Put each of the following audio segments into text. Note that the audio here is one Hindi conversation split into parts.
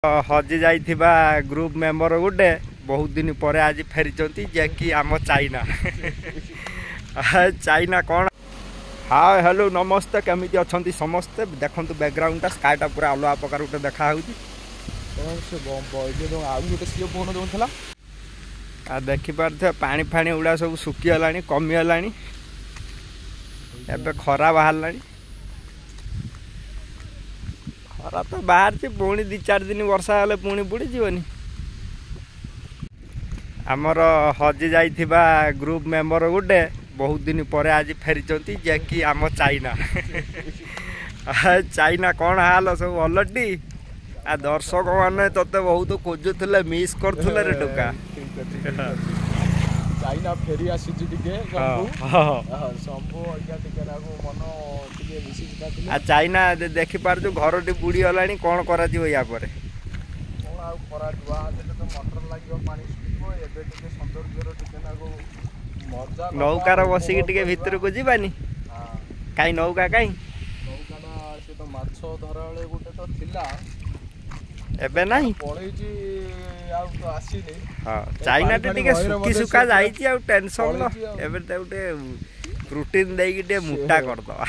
हजि जाइथिबा ग्रुप मेंबर गोटे बहुत दिन पर आज फेरी जे कि आम चाइना चाइना कौन। हाँ हेलो नमस्ते केमिति अछंती समस्ते देखु बैकग्राउंड स्काईटा पूरा अलग प्रकार गोटे देखा देखिपे पानी फाणी गुड़ा सब सुखीगला कमीगला एबे खरा बाहर खरा तो बाहर पुणी 2-4 दिन वर्षा हेल्ले पुणी बुड़ी जीवनी। आमर हजि जाइथिबा ग्रुप मेंबर गोटे बहुत दिन पर आज फेरी जे कि आम चाइना चाइना कौन हाल सब अलटी आ दर्शक मैंने तोते बहुत खोजुले मिस करुले रे टोका चाइना फेरी आसी चाइना देखी पार्छु घर टी बुड़ी गला कौन कर या नौकार बसिक टे भितर को जीवानी कहीं नौका कहीं एबे नहीं हाँ चाइना टे सुखी सुखा जाइए आ टेंशन एबे गोटे प्रोटीन देकी मोटा करदवा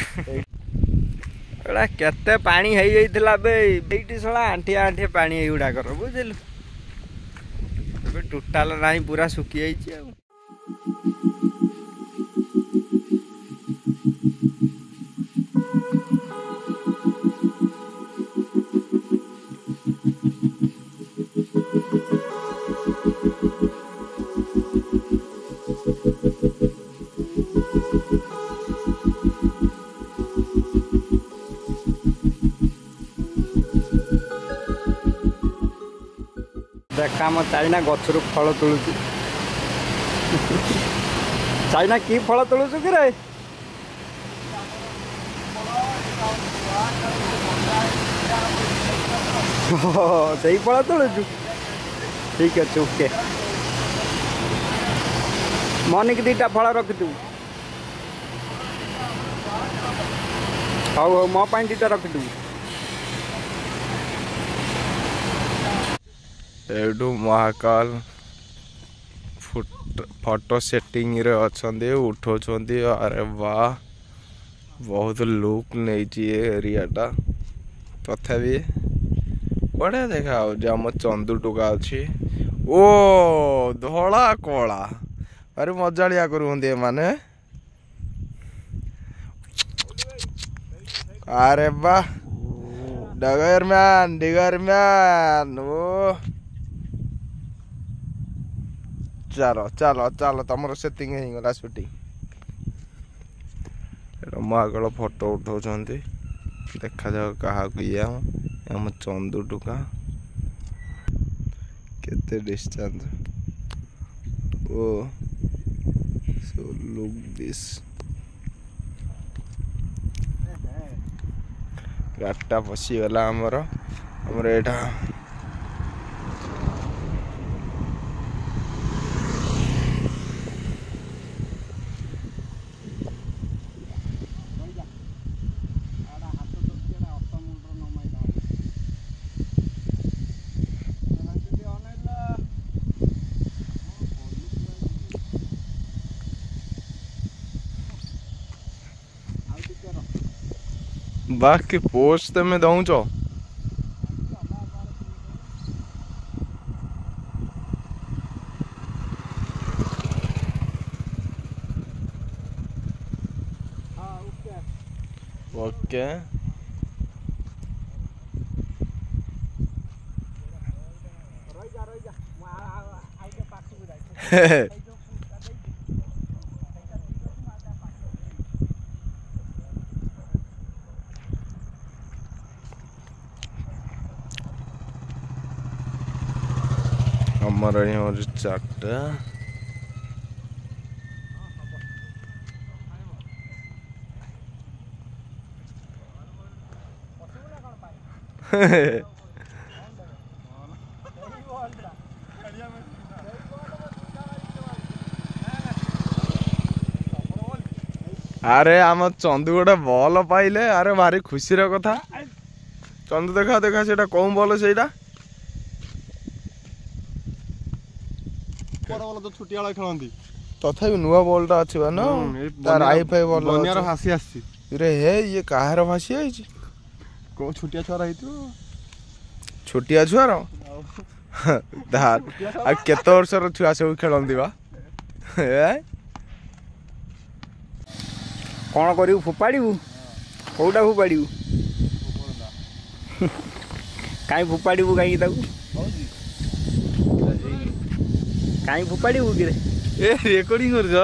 एड़ा केते पानी हो जाइथिला बे बेटी सला आंठिया आंठिया पानी एगुडा कर बुझिलु एबे टोटाल नाही पूरा सुखी जाइए आ देखा आम चाइना गचर फल तोलुची चाइना की फल तोलुचु कि रे सही फल तोलुचु ठीक अच्छे ओके मनिक 2टा फल रखिथु हाउ मो पाई 2टा रखिथु एडू महाकाल फोटो सेटिंग रे अच्छे उठाउछंती अरे वाह बहुत लुक नहीं एरियाटा तथापि बढ़िया देखा आम चंदू टुका अच्छी ओ धला कला अरे मजालिया करुँच माने अरे वाह डिगर मैन ओ चलो चलो चलो तुम सेटिंग होगा शूटिंग महाकाल फोटो उठाउं देखा जाओ क्या ये आम चंदू टुका केते डिस्टेंस ओ सो लुक दिस गाटा पशिगला आमर एटा बाकी पोस्ट में दौच ओके हमारा यहाँ 4टा अरे आम चंदू गोटे बल पाइले अरे भारी खुशी कथा चंदू देखा देखा से कौन बल से ଛୋଟିଆ ବେଳେ ଖେଳନ୍ତି ତଥାପି ନୂଆ ବଲଟା ଅଛି ବା ନା ତାର ଆଇ ଫାଇ ଭଲ ବନ୍ୟାର ଭାସି ଆସିଛି ରେ ହେ ଇଏ କାହାର ଭାସି ଯାଇଛି କୋଉ ଛୋଟିଆ ଛୁଆର ହେଇଥିବ ଛୋଟିଆ ଛୁଆର ଆଉ କେତେ ବର୍ଷର ଛୁଆ ସବୁ ଖେଳନ୍ତି ବା କ'ଣ କରିବୁ ଫୋପାଡ଼ିବୁ କୋଉଟା ଫୋପାଡ଼ିବୁ କାହିଁ ଫୋପାଡ଼ିବୁ କାହିଁକି ତାକୁ କାହିଁ ଫୋପାଡ଼ିବୁ କିରେ ଏ ରେକର୍ଡିଂ କରୁଛ